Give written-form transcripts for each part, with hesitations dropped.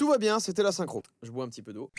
Tout va bien, c'était la synchro. Je bois un petit peu d'eau.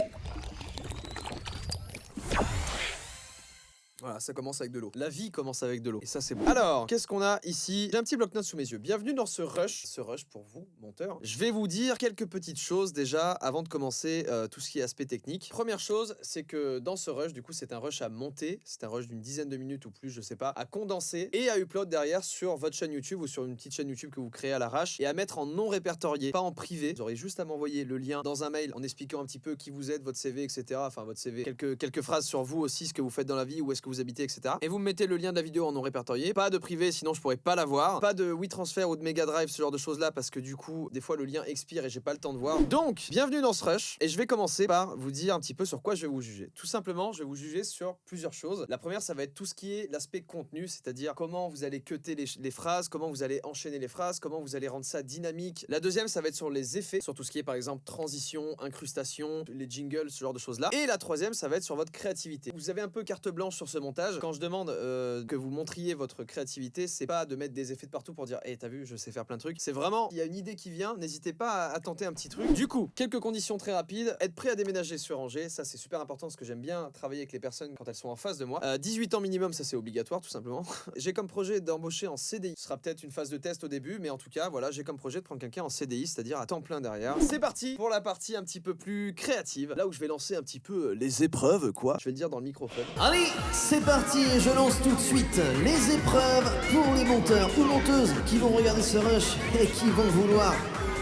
Voilà, ça commence avec de l'eau. La vie commence avec de l'eau. Et ça, c'est bon. Alors, qu'est-ce qu'on a ici? J'ai un petit bloc-notes sous mes yeux. Bienvenue dans ce rush. Ce rush pour vous, monteurs. Je vais vous dire quelques petites choses déjà avant de commencer tout ce qui est aspect technique. Première chose, c'est que dans ce rush, du coup, c'est un rush à monter. C'est un rush d'une dizaine de minutes ou plus, je sais pas, à condenser et à upload derrière sur votre chaîne YouTube ou sur une petite chaîne YouTube que vous créez à l'arrache et à mettre en non répertorié, pas en privé. Vous aurez juste à m'envoyer le lien dans un mail en expliquant un petit peu qui vous êtes, votre CV, etc. Enfin, votre CV, quelques phrases sur vous aussi, ce que vous faites dans la vie, où est-ce que vous habitez, etc. Et vous me mettez le lien de la vidéo en non répertorié. Pas de privé, sinon je pourrais pas la voir. Pas de WeTransfer ou de Mega Drive, ce genre de choses là, parce que du coup, des fois le lien expire et j'ai pas le temps de voir. Donc, bienvenue dans ce rush. Et je vais commencer par vous dire un petit peu sur quoi je vais vous juger. Tout simplement, je vais vous juger sur plusieurs choses. La première, ça va être tout ce qui est l'aspect contenu, c'est-à-dire comment vous allez cutter les phrases, comment vous allez enchaîner les phrases, comment vous allez rendre ça dynamique. La deuxième, ça va être sur les effets, sur tout ce qui est par exemple transition, incrustation, les jingles, ce genre de choses là. Et la troisième, ça va être sur votre créativité. Vous avez un peu carte blanche sur ce montage. Quand je demande que vous montriez votre créativité, c'est pas de mettre des effets de partout pour dire hey, t'as vu, je sais faire plein de trucs. C'est vraiment, il y a une idée qui vient, n'hésitez pas à tenter un petit truc. Du coup, quelques conditions très rapides. Être prêt à déménager sur Angers, ça c'est super important parce que j'aime bien travailler avec les personnes quand elles sont en face de moi. 18 ans minimum, ça c'est obligatoire tout simplement. J'ai comme projet d'embaucher en CDI. Ce sera peut-être une phase de test au début, mais en tout cas, voilà, j'ai comme projet de prendre quelqu'un en CDI, c'est-à-dire à temps plein derrière. C'est parti pour la partie un petit peu plus créative. Là où je vais lancer un petit peu les épreuves, quoi. Je vais le dire dans le microphone. Allez, c'est parti et je lance tout de suite les épreuves pour les monteurs ou monteuses qui vont regarder ce rush et qui vont vouloir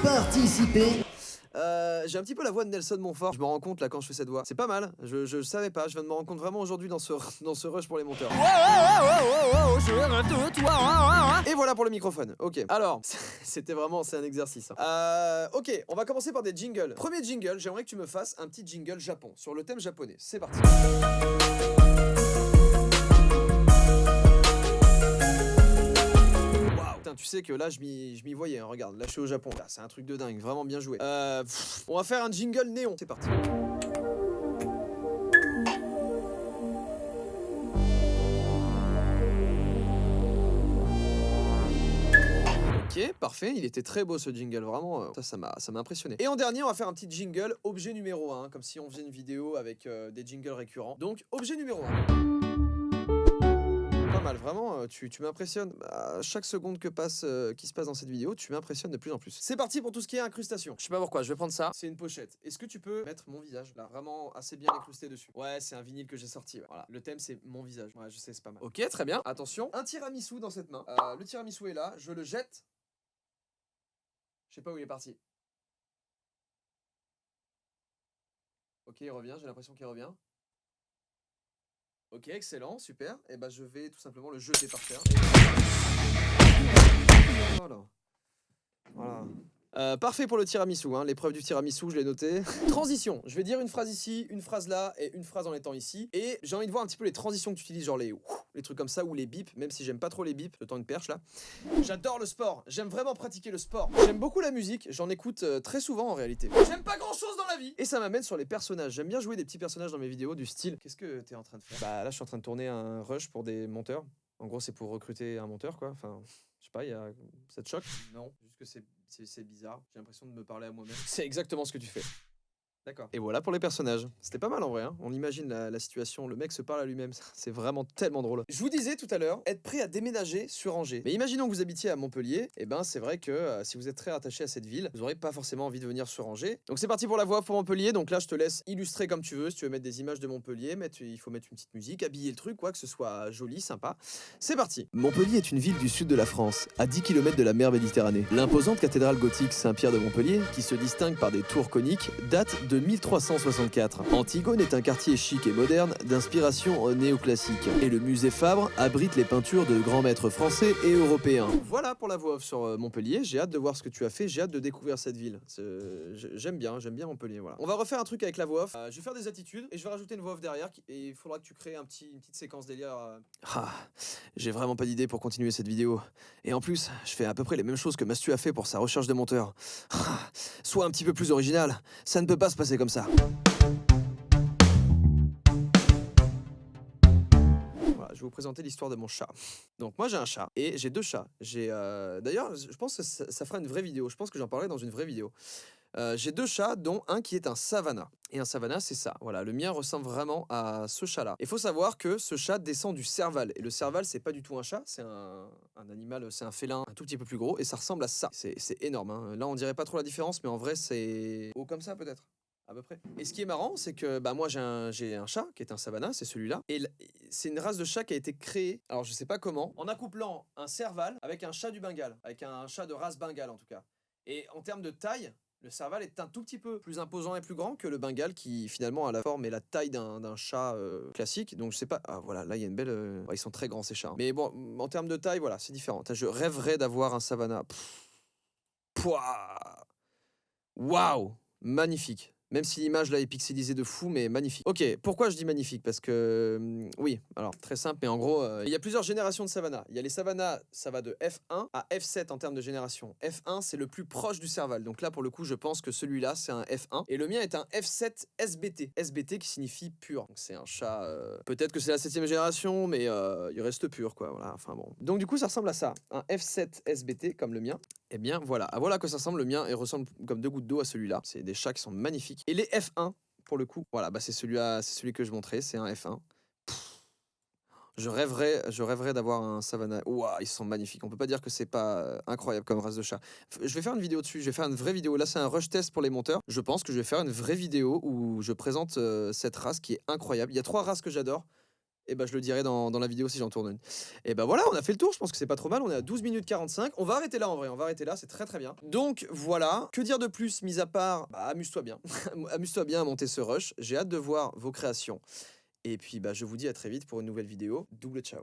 participer. J'ai un petit peu la voix de Nelson Montfort. Je me rends compte là quand je fais cette voix. C'est pas mal. Je savais pas. Je viens de me rendre compte vraiment aujourd'hui dans ce rush pour les monteurs. Et voilà pour le microphone. Ok. Alors, c'était vraiment, c'est un exercice. Ok, on va commencer par des jingles. Premier jingle, j'aimerais que tu me fasses un petit jingle Japon sur le thème japonais. C'est parti. Putain, tu sais que là je m'y voyais, hein, regarde, là je suis au Japon, là c'est un truc de dingue, vraiment bien joué. On va faire un jingle néon, c'est parti. Ok, parfait, il était très beau ce jingle, vraiment, ça m'a impressionné. Et en dernier, on va faire un petit jingle objet numéro 1, comme si on faisait une vidéo avec des jingles récurrents. Donc, objet numéro 1. Pas mal, vraiment, tu m'impressionnes. Chaque seconde qui se passe dans cette vidéo, tu m'impressionnes de plus en plus. C'est parti pour tout ce qui est incrustation. Je sais pas pourquoi, je vais prendre ça. C'est une pochette. Est-ce que tu peux mettre mon visage là, vraiment assez bien incrusté dessus? Ouais, c'est un vinyle que j'ai sorti. Ouais. Voilà, le thème c'est mon visage. Ouais, je sais, c'est pas mal. Ok, très bien. Attention, un tiramisu dans cette main. Le tiramisu est là, je le jette. Je sais pas où il est parti. Ok, il revient, j'ai l'impression qu'il revient. Ok, excellent, super. Et bah je vais tout simplement le jeter par terre. Voilà. Voilà. Parfait pour le tiramisu, hein. L'épreuve du tiramisu, je l'ai noté. Transition, je vais dire une phrase ici, une phrase là et une phrase en étant ici. Et j'ai envie de voir un petit peu les transitions que tu utilises, genre les trucs comme ça ou les bips, même si j'aime pas trop les bips, le temps une perche là. J'adore le sport, j'aime vraiment pratiquer le sport. J'aime beaucoup la musique, j'en écoute très souvent en réalité. J'aime pas grand chose dans la vie. Et ça m'amène sur les personnages. J'aime bien jouer des petits personnages dans mes vidéos du style. Qu'est-ce que t'es en train de faire? Bah là, je suis en train de tourner un rush pour des monteurs. En gros, c'est pour recruter un monteur, quoi. Enfin, je sais pas, ça te choque? Non, juste que c'est bizarre. J'ai l'impression de me parler à moi-même. C'est exactement ce que tu fais. D'accord. Et voilà pour les personnages. C'était pas mal en vrai, hein. On imagine la situation, le mec se parle à lui-même, c'est vraiment tellement drôle. Je vous disais tout à l'heure, être prêt à déménager sur Angers. Mais imaginons que vous habitiez à Montpellier, et ben c'est vrai que si vous êtes très attaché à cette ville, vous aurez pas forcément envie de venir sur Angers. Donc c'est parti pour la voix pour Montpellier, donc là je te laisse illustrer comme tu veux, si tu veux mettre des images de Montpellier, il faut mettre une petite musique, habiller le truc, quoi, que ce soit joli, sympa. C'est parti. Montpellier est une ville du sud de la France, à 10 km de la mer Méditerranée. L'imposante cathédrale gothique Saint-Pierre de Montpellier, qui se distingue par des tours coniques, date de 1364. Antigone est un quartier chic et moderne d'inspiration néoclassique. Et le musée Fabre abrite les peintures de grands maîtres français et européens. Voilà pour la voix off sur Montpellier. J'ai hâte de voir ce que tu as fait. J'ai hâte de découvrir cette ville. J'aime bien Montpellier. Voilà. On va refaire un truc avec la voix off. Je vais faire des attitudes et je vais rajouter une voix off derrière. Et il faudra que tu crées une petite séquence délire. J'ai vraiment pas d'idée pour continuer cette vidéo. Et en plus, je fais à peu près les mêmes choses que Mastu a fait pour sa recherche de monteur. Sois un petit peu plus original. Ça ne peut pas se passer comme ça. Voilà, je vais vous présenter l'histoire de mon chat. Donc moi j'ai un chat et j'ai deux chats. D'ailleurs, je pense que ça fera une vraie vidéo. Je pense que j'en parlerai dans une vraie vidéo. J'ai 2 chats, dont un qui est un Savannah. Et un Savannah, c'est ça. Voilà, le mien ressemble vraiment à ce chat-là. Il faut savoir que ce chat descend du Serval. Et le Serval, c'est pas du tout un chat, c'est un animal, c'est un félin un tout petit peu plus gros. Et ça ressemble à ça. C'est énorme. Hein. Là, on dirait pas trop la différence, mais en vrai, c'est haut comme ça peut-être. À peu près. Et ce qui est marrant, c'est que bah, moi j'ai un chat qui est un Savannah, c'est celui-là. Et c'est une race de chat qui a été créée, alors je sais pas comment, en accouplant un Serval avec un chat du Bengale, avec un chat de race Bengale en tout cas. Et en termes de taille, le Serval est un tout petit peu plus imposant et plus grand que le Bengale qui finalement a la forme et la taille d'un chat classique. Donc je sais pas, ah voilà, là il y a une belle... ils sont très grands ces chats. Hein. Mais bon, en termes de taille, voilà, c'est différent. Je rêverais d'avoir un Savannah. Pouah. Waouh, magnifique. Même si l'image là est pixelisée de fou, mais magnifique. Ok, pourquoi je dis magnifique? Parce que, oui, alors très simple, mais en gros, il y a plusieurs générations de Savannah. Il y a les Savannah, ça va de F1 à F7 en termes de génération. F1, c'est le plus proche du Serval. Donc là, pour le coup, je pense que celui-là, c'est un F1. Et le mien est un F7 SBT. SBT qui signifie pur. Donc c'est un chat, peut-être que c'est la 7e génération, mais il reste pur, quoi. Voilà, enfin bon. Donc du coup, ça ressemble à ça. Un F7 SBT, comme le mien. Eh bien, voilà. Ah, voilà que ça ressemble. Le mien, il ressemble comme 2 gouttes d'eau à celui-là. C'est des chats qui sont magnifiques. Et les F1, pour le coup, voilà, bah c'est celui que je montrais, c'est un F1. Je rêverais d'avoir un Savannah. Ouah, ils sont magnifiques. On peut pas dire que c'est pas incroyable comme race de chat. Je vais faire une vidéo dessus. Je vais faire une vraie vidéo. Là, c'est un rush test pour les monteurs. Je pense que je vais faire une vraie vidéo où je présente cette race qui est incroyable. Il y a 3 races que j'adore. Et bah je le dirai dans la vidéo si j'en tourne une. Et bah voilà, on a fait le tour, je pense que c'est pas trop mal, on est à 12 minutes 45. On va arrêter là en vrai, on va arrêter là, c'est très très bien. Donc voilà, que dire de plus, mis à part, bah amuse-toi bien. Amuse-toi bien à monter ce rush, j'ai hâte de voir vos créations. Et puis bah je vous dis à très vite pour une nouvelle vidéo. Double ciao.